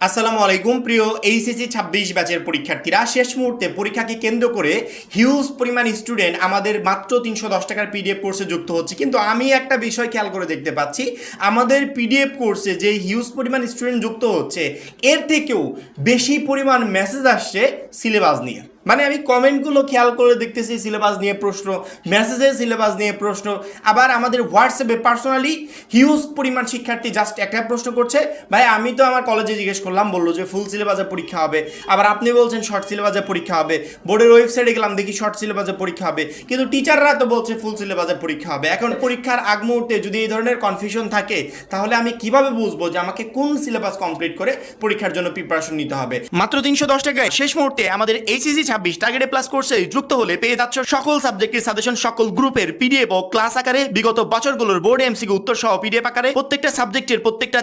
আসসালামু আলাইকুম প্রিয় এইচএসসি 26 ব্যাচের পরীক্ষার্থীরা, শেষ মুহূর্তে পরীক্ষাকে কেন্দ্র করে হিউজ পরিমাণ স্টুডেন্ট আমাদের মাত্র 310 টাকার পিডিএফ কোর্সে যুক্ত হচ্ছে। কিন্তু আমি একটা বিষয় খেয়াল করে দেখতে পাচ্ছি, আমাদের পিডিএফ কোর্সে যে হিউজ পরিমাণ স্টুডেন্ট যুক্ত হচ্ছে এর থেকেও বেশি পরিমাণ মেসেজ আসছে সিলেবাস নিয়ে। মানে আমি কমেন্টগুলো খেয়াল করে দেখতেছি, সিলেবাস নিয়ে প্রশ্ন, মেসেজে সিলেবাস নিয়ে প্রশ্ন। আবার আমাদের হোয়াটসঅ্যাপে পার্সোনালি হিউজ পরিমাণ শিক্ষার্থী জাস্ট একটা প্রশ্ন করছে, ভাই আমি তো আমার কলেজে জিজ্ঞেস করলাম, বললো যে ফুল সিলেবাসে পরীক্ষা হবে, আবার আপনি বলছেন শর্ট সিলেবাসে পরীক্ষা হবে। বোর্ডের ওয়েবসাইটে গেলাম, দেখি শর্ট সিলেবাসে পরীক্ষা হবে, কিন্তু টিচাররা তো বলছে ফুল সিলেবাসে পরীক্ষা হবে। এখন পরীক্ষার আগ মুহূর্তে যদি এই ধরনের কনফিউশন থাকে, তাহলে আমি কিভাবে বুঝবো যে আমাকে কোন সিলেবাস কমপ্লিট করে পরীক্ষার জন্য প্রিপারেশন নিতে হবে? মাত্র 310 টাকায় শেষ মুহূর্তে আমাদের এইচএসসি 26 টার্গেটে প্লাস কোর্সে যুক্ত হলে পেয়ে যাচ্ছ সকল সাবজেক্টের সাজেশন, সকল গ্রুপের পিডিএফ ও ক্লাস আকারে, বিগত বছরগুলোর বোর্ড এমসিকিউ উত্তর সহ পিডিএফ আকারে, প্রত্যেকটা সাবজেক্টের প্রত্যেকটা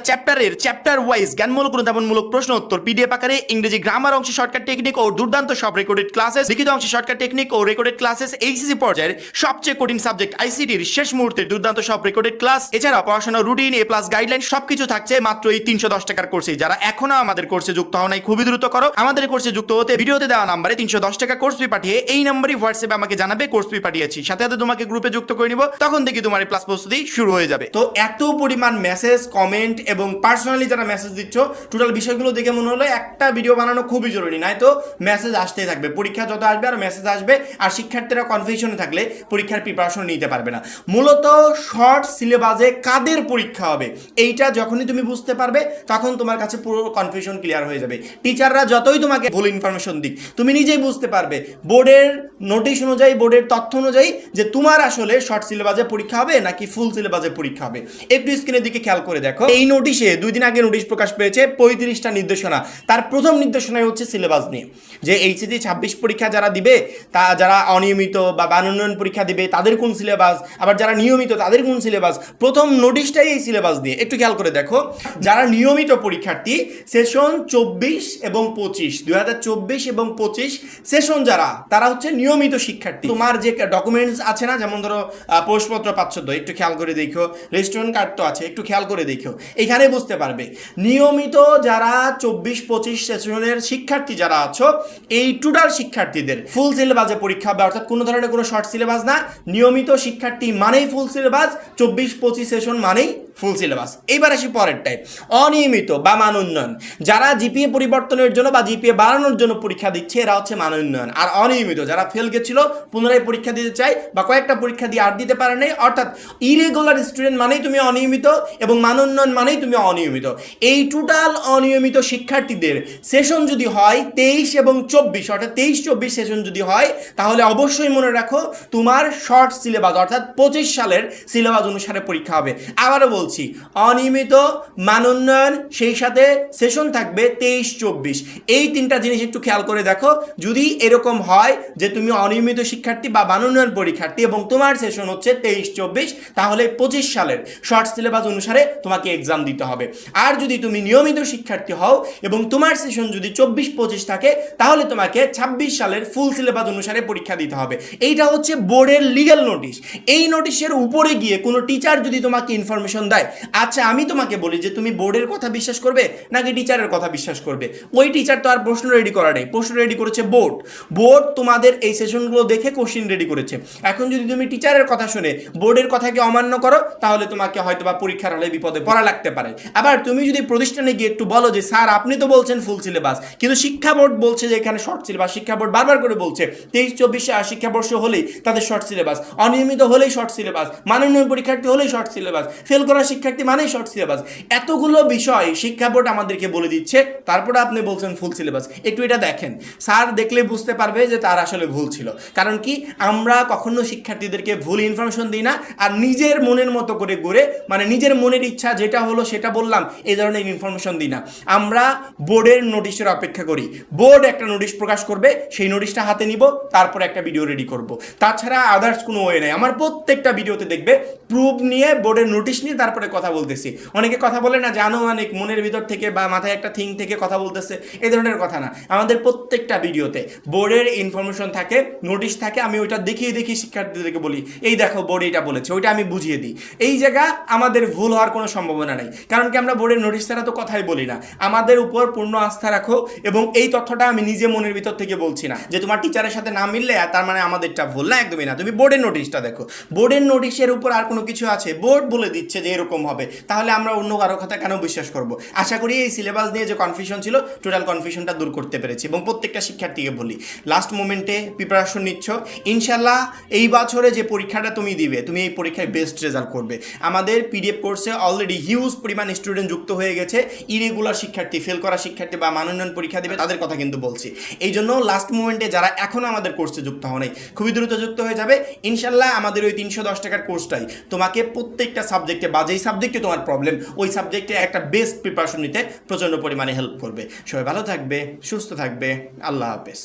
চ্যাপ্টার ওয়াইজ জ্ঞানমূলক অনুধাবনমূলক প্রশ্ন উত্তর পিডিএফ আকারে, ইংরেজি গ্রামার অংশে শর্টকাট টেকনিক ও দুর্দান্ত সব রেকর্ডেড ক্লাসেস, লিখিত অংশে শর্টকাট টেকনিক ও রেকর্ডেড ক্লাসেস, এইচএসসি পর্যায়ের সবচেয়ে কঠিন সাবজেক্ট আইসিটির শেষ মুহূর্তে দুর্দান্ত সব রেকর্ডেড ক্লাস, এছাড়া পড়াশোনার রুটিন, এ প্লাস গাইডলাইন সবকিছু থাকছে মাত্র এই 310 টাকার কোর্সে। যারা এখনো আমাদের কোর্সে যুক্ত হও নাই, খুবই দ্রুত করো। আমাদের কোর্সে যুক্ত হতে ভিডিওতে দেওয়া নাম্বারে 310 টাকা কোর্স ফি পাঠিয়ে এই নাম্বারে হোয়াটসঅ্যাপে আমাকে জানাবে কোর্স ফি পাঠিয়েছি, সাথে সাথে তোমাকে গ্রুপে যুক্ত করে নিব, তখন দেখি তোমার এই প্লাস প্রস্তুতি শুরু হয়ে যাবে। তো এত পরিমাণ মেসেজ, কমেন্ট এবং পার্সোনালি যারা মেসেজ দিচ্ছ, টোটাল বিষয়গুলো দেখে মনে হলো একটা ভিডিও বানানো খুবই জরুরি, নাই তো মেসেজ আসতেই থাকবে, পরীক্ষা যত আসবে আর মেসেজ আসবে, আর শিক্ষার্থীরা কনফিউশনে থাকলে পরীক্ষার প্রিপারেশন নিতে পারবে না। মূলত শর্ট সিলেবাসে কাদের পরীক্ষা হবে এইটা যখনই তুমি বুঝতে পারবে, তখন তোমার কাছে পুরো কনফিউশন ক্লিয়ার হয়ে যাবে। টিচাররা যতই তোমাকে ভুল ইনফরমেশন দিক, তুমি নিজেই বুঝতে পারবে বোর্ডের নোটিশ অনুযায়ী, বোর্ডের তথ্য অনুযায়ী যে তোমার আসলে শর্ট সিলেবাসে পরীক্ষা হবে নাকি ফুল সিলেবাসে পরীক্ষা হবে। একটু স্ক্রিনের দিকে খেয়াল করে দেখো, এই নোটিশে 2 দিন আগে নোটিশ প্রকাশ পেয়েছে 35টা নির্দেশনা। তার প্রথম নির্দেশনায় হচ্ছে সিলেবাস নিয়ে, যে এইচএসসি 26 পরীক্ষা যারা দিবে, তা যারা অনিয়মিত বা বানোন্নয়ন পরীক্ষা দিবে তাদের কোন সিলেবাস, আবার যারা নিয়মিত তাদের কোন সিলেবাস। প্রথম নোটিশটাই এই সিলেবাস দিয়ে। একটু খেয়াল করে দেখো, যারা নিয়মিত পরীক্ষার্থী সেশন 24 এবং 25, 2024 এবং 25 সেশন যারা, তারা হচ্ছে নিয়মিত শিক্ষার্থী। তোমার যে ডকুমেন্টস আছে না, যেমন ধরো প্রশ্নপত্র পাচ্ছদ্য, একটু খেয়াল করে দেখো, রেস্টুরেন্ট কার্ড তো আছে, একটু খেয়াল করে দেখো, এখানে বুঝতে পারবে নিয়মিত যারা 24-25 সেশনের শিক্ষার্থী যারা আছো, এই টোটাল শিক্ষার্থীদের ফুল সিলেবাসে পরীক্ষা হবে, অর্থাৎ কোনো ধরনের কোনো শর্ট সিলেবাস না। নিয়মিত শিক্ষার্থী মানেই ফুল সিলেবাস, 24-25 সেশন মানেই ফুল সিলেবাস। এইবার আসি পরের টাইপ, অনিয়মিত বা মান উন্নয়ন। যারা জিপিএ পরিবর্তনের জন্য বা জিপিএ বাড়ানোর জন্য পরীক্ষা দিচ্ছে, এরা হচ্ছে মান উন্নয়ন। আর অনিয়মিত যারা ফেল গেছিল, পুনরায় পরীক্ষা দিতে চাই বা কয়েকটা পরীক্ষা দিয়ে আর দিতে পারে নাই, অর্থাৎ ইরেগুলার স্টুডেন্ট মানেই তুমি অনিয়মিত, এবং মান উন্নয়ন মানেই তুমি অনিয়মিত। এই টোটাল অনিয়মিত শিক্ষার্থীদের সেশন যদি হয় 23 এবং 24, অর্থাৎ 23-24 সেশন যদি হয়, তাহলে অবশ্যই মনে রাখো তোমার শর্ট সিলেবাস অর্থাৎ 25 সালের সিলেবাস অনুসারে পরীক্ষা হবে। আবারও বলছি, অনিয়মিত, মান উন্নয়ন, সেই সাথে সেশন থাকবে 23-24। এই তিনটা জিনিস একটু খেয়াল করে দেখো। যদি এরকম হয় যে তুমি অনিয়মিত শিক্ষার্থী বা মান উন্নয়ন পরীক্ষার্থী এবং তোমার সেশন হচ্ছে 23-24, তাহলে 25 সালের শর্ট সিলেবাস অনুসারে তোমাকে এক্সাম দিতে হবে। আর যদি তুমি নিয়মিত শিক্ষার্থী হও এবং তোমার সেশন যদি 24-25 থাকে, তাহলে তোমাকে 26 সালের ফুল সিলেবাস অনুসারে পরীক্ষা দিতে হবে। এইটা হচ্ছে বোর্ডের লিগ্যাল নোটিশ। এই নোটিশের উপরে গিয়ে কোনো টিচার যদি তোমাকে ইনফরমেশন দেয়, আচ্ছা আমি তোমাকে বলি যে তুমি বোর্ডের কথা বিশ্বাস করবে নাকি টিচারের কথা বিশ্বাস করবে? ওই টিচার তো আর প্রশ্ন রেডি করা নেই, প্রশ্ন রেডি করেছে বোর্ড। বোর্ড তোমাদের এই সেশনগুলো দেখে কোশ্চিন রেডি করেছে। এখন যদি তুমি টিচারের কথা শুনে বোর্ডের কথাকে অমান্য করো, তাহলে তোমাকে হয়তো বা পরীক্ষার হলে বিপদে পড়া লাগতে পারে। আবার তুমি যদি প্রতিষ্ঠানে গিয়ে একটু বলো যে স্যার আপনি তো বলছেন ফুল সিলেবাস, কিন্তু শিক্ষা বোর্ড বলছে যে এখানে শর্ট সিলেবাস, শিক্ষা বোর্ড বারবার করে বলছে 23-24 শিক্ষাবর্ষ হলেই তাদের শর্ট সিলেবাস, অনিয়মিত হলেই শর্ট সিলেবাস, মাননীয় পরীক্ষার্থী হলেই শর্ট সিলেবাস, ফেল করা শিক্ষার্থী মানেই শর্ট সিলেবাস। এতগুলো বিষয় শিক্ষা বোর্ড আমাদেরকে বলে দিচ্ছে, তারপরে আপনি বলছেন ফুল সিলেবাস। একটু এটা দেখেন, স্যার দেখলে বুঝতে পারবে যে তার আসলে ভুল ছিল। কারণ কি, আমরা কখনো শিক্ষার্থীদেরকে ভুল ইনফরমেশন দিই না, আর নিজের মনের মতো করে ঘুরে, মানে নিজের মনের ইচ্ছা যেটা হলো সেটা বললাম, এই ধরনের ইনফরমেশন দিই না। আমরা বোর্ডের নোটিশের অপেক্ষা করি। বোর্ড একটা নোটিশ প্রকাশ করবে, সেই নোটিশটা হাতে নিব, তারপর একটা ভিডিও রেডি করব। তাছাড়া আদার্স কোনো ওয়ে নেই। আমার প্রত্যেকটা ভিডিওতে দেখবে প্রুফ নিয়ে, বোর্ডের নোটিশ নিয়ে তারপর তারপরে কথা বলতেছি। অনেকে কথা বলে না জানো অনেক মনের ভিতর থেকে বা মাথায় একটা থিং থেকে কথা বলতেছে, এই ধরনের কথা না। আমাদের প্রত্যেকটা ভিডিওতে বোর্ডের ইনফরমেশন থাকে, নোটিশ থাকে, আমি ওইটা দেখিয়ে শিক্ষার্থীদেরকে বলি এই দেখো বোর্ড এটা বলেছে, ওইটা আমি বুঝিয়ে দিই। এই জায়গা আমাদের ভুল হওয়ার কোনো সম্ভাবনা নেই, কারণ কি আমরা বোর্ডের নোটিশ ছাড়া তো কথাই বলি না। আমাদের উপর পূর্ণ আস্থা রাখো, এবং এই তথ্যটা আমি নিজে মনের ভিতর থেকে বলছি না যে তোমার টিচারের সাথে না মিললে তার মানে আমাদেরটা ভুল, না, একদমই না। তুমি বোর্ডের নোটিশটা দেখো, বোর্ডের নোটিশের উপর আর কোনো কিছু আছে? বোর্ড বলে দিচ্ছে যে এরকম হবে, তাহলে আমরা অন্য কারো কথা কেন বিশ্বাস করব? আশা করি এই সিলেবাস নিয়ে যে কনফিউশন ছিল, টোটাল কনফিউশনটা দূর করতে পেরেছি। এবং প্রত্যেকটা শিক্ষার্থীকে বলি, লাস্ট মোমেন্টে প্রিপারেশন নিচ্ছ, ইনশাল্লাহ এই বছরে যে পরীক্ষাটা তুমি দিবে, তুমি এই পরীক্ষায় বেস্ট রেজাল্ট করবে। আমাদের পিডিএফ কোর্সে অলরেডি হিউজ পরিমাণ স্টুডেন্ট যুক্ত হয়ে গেছে। ইরেগুলার শিক্ষার্থী, ফেল করা শিক্ষার্থী বা মানোন্নয়ন পরীক্ষা দেবে, তাদের কথা কিন্তু বলছি। এই জন্য লাস্ট মোমেন্টে যারা এখনও আমাদের কোর্সে যুক্ত হয়নি, খুবই দ্রুত যুক্ত হয়ে যাবে ইনশাল্লাহ। আমাদের ওই 310 টাকার কোর্সটাই তোমাকে প্রত্যেকটা সাবজেক্টে বা যেই সাবজেক্টে তোমার প্রবলেম, ওই সাবজেক্টে একটা বেস্ট প্রিপারেশন নিতে প্রচণ্ড পরিমাণে হেল্প করবে। সবাই ভালো থাকবে, সুস্থ থাকবে, আল্লাহ হাফেজ।